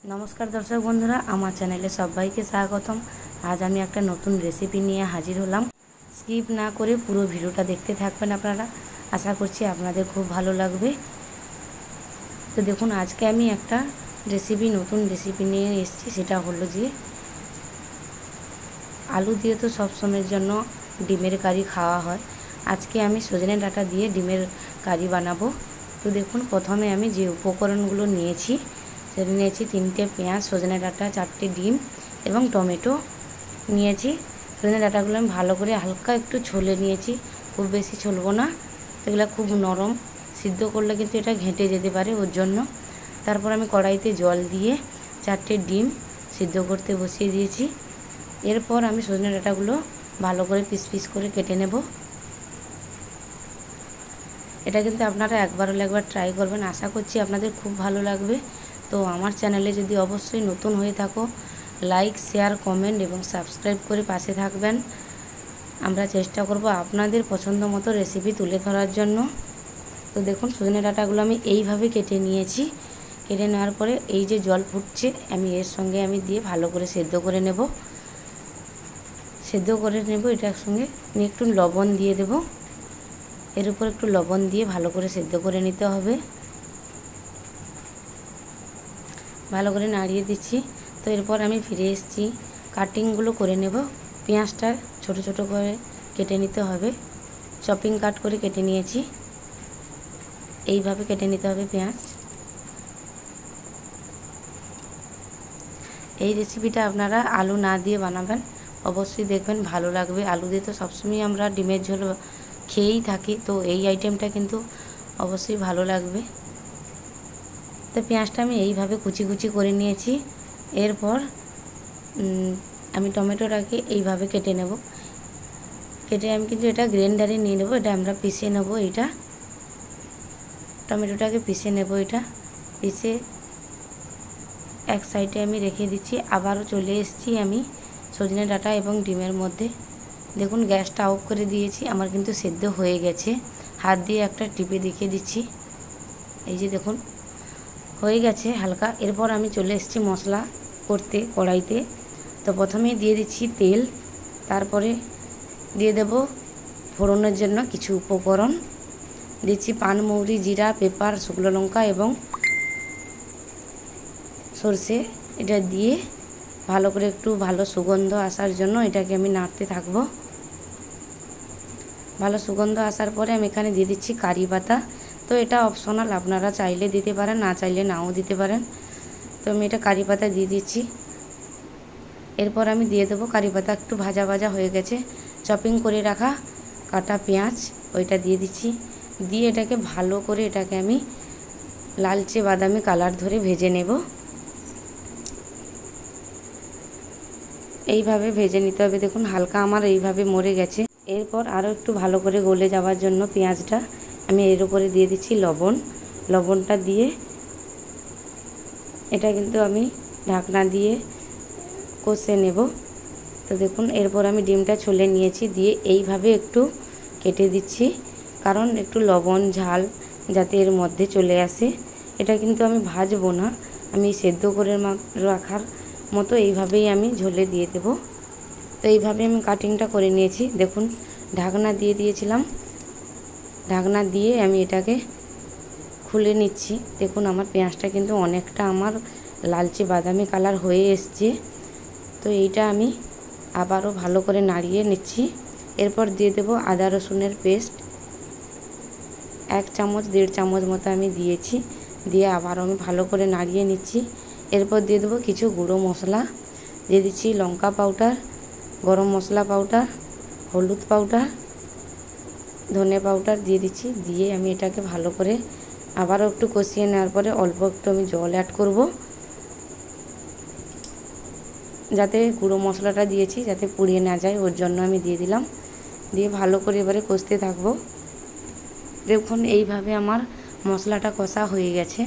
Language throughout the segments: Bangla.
नमस्कार दर्शक बंधुरा आमार चैनेले सबाइके स्वागतम। आज आमी एकटा नतून रेसिपि निये हाजिर हलाम। स्किप ना करे पुरो भिडियोटा देखते थाकबेन आपनारा। आशा करछि आपनादेर खूब भालो लागबे। तो देखुन आजके आमी एकटा नतून रेसिपि निये एसेछि, सेटा हलो जे आलू दिए तो सब समयेर जन्य डिमेर कारी खावा हय। आजके आमी सजने डाटा दिए डिमेर कारी बानाबो। तो देखुन प्रथमे आमी जे उपकरणगुलो नियेछि সেটা নিয়েছি 3টে পেঁয়াজ, সজনে ডাঁটা, 4টে ডিম এবং টমেটো নিয়েছি। সজনে ডাঁটাগুলো আমি ভালো করে হালকা একটু ছলে নিয়েছি, খুব বেশি ছলবো না, এগুলো খুব নরম, সিদ্ধ করলে কিন্তু এটা ঘেঁটে যেতে পারে, ওর জন্য। তারপর আমি কড়াইতে জল দিয়ে 4টে ডিম সিদ্ধ করতে বসিয়ে দিয়েছি। এরপর আমি সজনে ডাঁটাগুলো ভালো করে পিস পিস করে কেটে নেব। এটা কিন্তু আপনারা একবার হলে একবার ট্রাই করবেন, আশা করছি আপনাদের খুব ভালো লাগবে। তো আমার চ্যানেলে যদি অবশ্যই নতুন হয়ে থাকো লাইক, শেয়ার, কমেন্ট এবং সাবস্ক্রাইব করে পাশে থাকবেন। আমরা চেষ্টা করব আপনাদের পছন্দ মতো রেসিপি তুলে ধরার জন্য। তো দেখুন সজনে ডাঁটাগুলো আমি এইভাবে কেটে নিয়েছি। কেটে নেওয়ার পরে এই যে জল ফুটছে আমি এর সঙ্গে আমি দিয়ে ভালো করে সেদ্ধ করে নেব। এটার সঙ্গে আমি একটু লবণ দিয়ে দেব। এর উপর একটু লবণ দিয়ে ভালো করে সেদ্ধ করে নিতে হবে। ভালো করে নাড়িয়ে দিচ্ছি। তো এরপর আমি ফিরে এসেছি, কাটিংগুলো করে নেব। পেঁয়াজটা ছোট ছোট করে কেটে নিতে হবে, চপিং কাট করে কেটে নিয়েছি। এইভাবে কেটে নিতে হবে পেঁয়াজ। এই রেসিপিটা আপনারা আলু না দিয়ে বানাবেন, অবশ্যই দেখবেন ভালো লাগবে। আলু দিয়ে তো সবসময় আমরা ডিমের ঝোল খেয়েই থাকি, তো এই আইটেমটা কিন্তু অবশ্যই ভালো লাগবে। তো পেঁয়াজটা আমি এইভাবে কুচি কুচি করে নিয়েছি। এরপর আমি টমেটোটাকে এইভাবে কেটে নেব। কেটে আমি কিন্তু এটা গ্রাইন্ডারে নিয়ে নেব, এটা আমরা পিষে নেব। এটা টমেটোটাকে পিষে নেব, এটা পিষে এক সাইডে আমি রেখে দিচ্ছি। আবারও চলে এসেছি আমি সজনে ডাঁটা এবং ডিমের মধ্যে। দেখুন গ্যাসটা অফ করে দিয়েছি, আমার কিন্তু সেদ্ধ হয়ে গেছে। হাত দিয়ে একটা টিপে দেখিয়ে দিচ্ছি, এই যে দেখুন হয়ে গেছে হালকা। এরপর আমি চলে এসেছি মশলা করতে কড়াইতে। তো প্রথমেই দিয়ে দিচ্ছি তেল, তারপরে দিয়ে দেব ফোড়নের জন্য কিছু উপকরণ। দিচ্ছি পানমৌরি, জিরা, পেপার, শুকনো লঙ্কা এবং সরষে। এটা দিয়ে ভালো করে একটু ভালো সুগন্ধ আসার জন্য এটাকে আমি নাড়তে থাকব। ভালো সুগন্ধ আসার পরে আমি এখানে দিয়ে দিচ্ছি কারি পাতা। তো এটা অপশনাল, আপনারা চাইলে দিতে পারেন, না চাইলে নাও দিতে পারেন। তো আমি এটা কারি পাতা দিয়ে দিচ্ছি। এরপর আমি দিয়ে দেবো কারি পাতা একটু ভাজা ভাজা হয়ে গেছে, চপিং করে রাখা কাটা পেঁয়াজ ওইটা দিয়ে দিচ্ছি। দিয়ে এটাকে ভালো করে এটাকে আমি লালচে বাদামি কালার ধরে ভেজে নেব। এইভাবে ভেজে নিতে হবে। দেখুন হালকা আমার এইভাবে মরে গেছে। এরপর আরও একটু ভালো করে গলে যাওয়ার জন্য পেঁয়াজটা আমি এর উপরে দিয়ে দিচ্ছি লবণ। লবণটা দিয়ে এটা কিন্তু আমি ঢাকনা দিয়ে কষে নেব। তো দেখুন এরপর আমি ডিমটা ছলে নিয়েছি, দিয়ে এইভাবে একটু কেটে দিচ্ছি, কারণ একটু লবণ ঝাল যাতে এর মধ্যে চলে আসে। এটা কিন্তু আমি ভাজবো না, আমি সেদ্ধ করে রাখার মতো এইভাবেই আমি ঝোলে দিয়ে দেব। তো এইভাবে আমি কাটিংটা করে নিয়েছি। দেখুন ঢাকনা দিয়ে দিয়েছিলাম, ঢাকনা দিয়ে আমি এটাকে খুলে নিচ্ছি। দেখুন আমার পেঁয়াজটা কিন্তু অনেকটা আমার লালচে বাদামি কালার হয়ে এসছে। তো এইটা আমি আবারও ভালো করে নাড়িয়ে নিচ্ছি। এরপর দিয়ে দেব আদা রসুনের পেস্ট 1 চামচ 1.5 চামচ মতো আমি দিয়েছি। দিয়ে আবারও আমি ভালো করে নাড়িয়ে নিচ্ছি। এরপর দিয়ে দেবো কিছু গুঁড়ো মশলা, দিয়ে দিচ্ছি লঙ্কা পাউডার, গরম মশলা পাউডার, হলুদ পাউডার, ধনে পাউডার দিয়ে দিচ্ছি। দিয়ে আমি এটাকে ভালো করে আবারও একটু কষিয়ে নেওয়ার পরে অল্প একটু আমি জল অ্যাড করব, যাতে গুঁড়ো মশলাটা দিয়েছি যাতে পুড়িয়ে না যায়, ওর জন্য আমি দিয়ে দিলাম। দিয়ে ভালো করে এবারে কষতে থাকব। দেখুন এইভাবে আমার মশলাটা কষা হয়ে গেছে।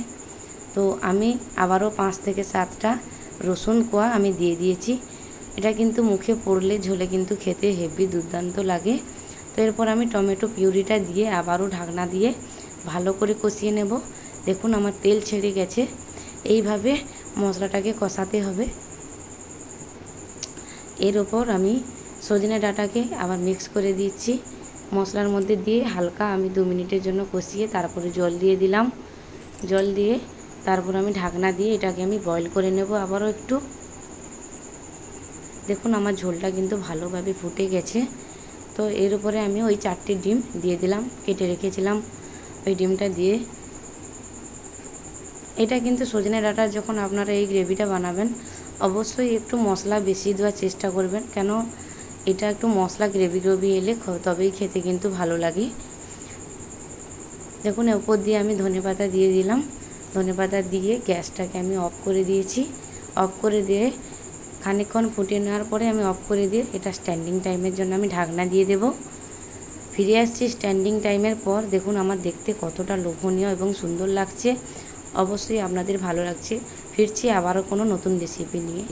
তো আমি আবারও 5 থেকে 7টা রসুন কোয়া আমি দিয়ে দিয়েছি। এটা কিন্তু মুখে পড়লে ঝোলে কিন্তু খেতে হেভি দুর্দান্ত লাগে। তো এরপর আমি টমেটো পিউরিটা দিয়ে আবারও ঢাকনা দিয়ে ভালো করে কষিয়ে নেব। দেখুন আমার তেল ছেড়ে গেছে। এইভাবে মশলাটাকে কষাতে হবে। এর ওপর আমি সজনে ডাঁটাকে আবার মিক্স করে দিচ্ছি মশলার মধ্যে দিয়ে, হালকা আমি 2 মিনিটের জন্য কষিয়ে তারপরে জল দিয়ে দিলাম। জল দিয়ে তারপর আমি ঢাকনা দিয়ে এটাকে আমি বয়েল করে নেব আবারও একটু। দেখুন আমার ঝোলটা কিন্তু ভালোভাবে ফুটে গেছে। তো এর উপরে আমি ওই 4টে ডিম দিয়ে দিলাম, কেটে রেখেছিলাম ওই ডিমটা দিয়ে। এটা কিন্তু সজনে ডাঁটার যখন আপনারা এই গ্রেভিটা বানাবেন অবশ্যই একটু মশলা বেশি দেওয়ার চেষ্টা করবেন, কেন এটা একটু মশলা গ্রেভি গ্রেভি এলে তবেই খেতে কিন্তু ভালো লাগে। দেখুন উপর দিয়ে আমি ধনেপাতা দিয়ে দিলাম। ধনেপাতা দিয়ে গ্যাসটাকে আমি অফ করে দিয়েছি। অফ করে দিয়ে খানিকক্ষণ ফুটিয়ে নেওয়ার পরে আমি অফ করে দিয়ে এটা স্ট্যান্ডিং টাইমের জন্য আমি ঢাকনা দিয়ে দেব। ফিরে আসছি স্ট্যান্ডিং টাইমের পর। দেখুন আমার দেখতে কতটা লোভনীয় এবং সুন্দর লাগছে। অবশ্যই আপনাদের ভালো লাগছে। ফিরছি আবারও কোনো নতুন রেসিপি নিয়ে।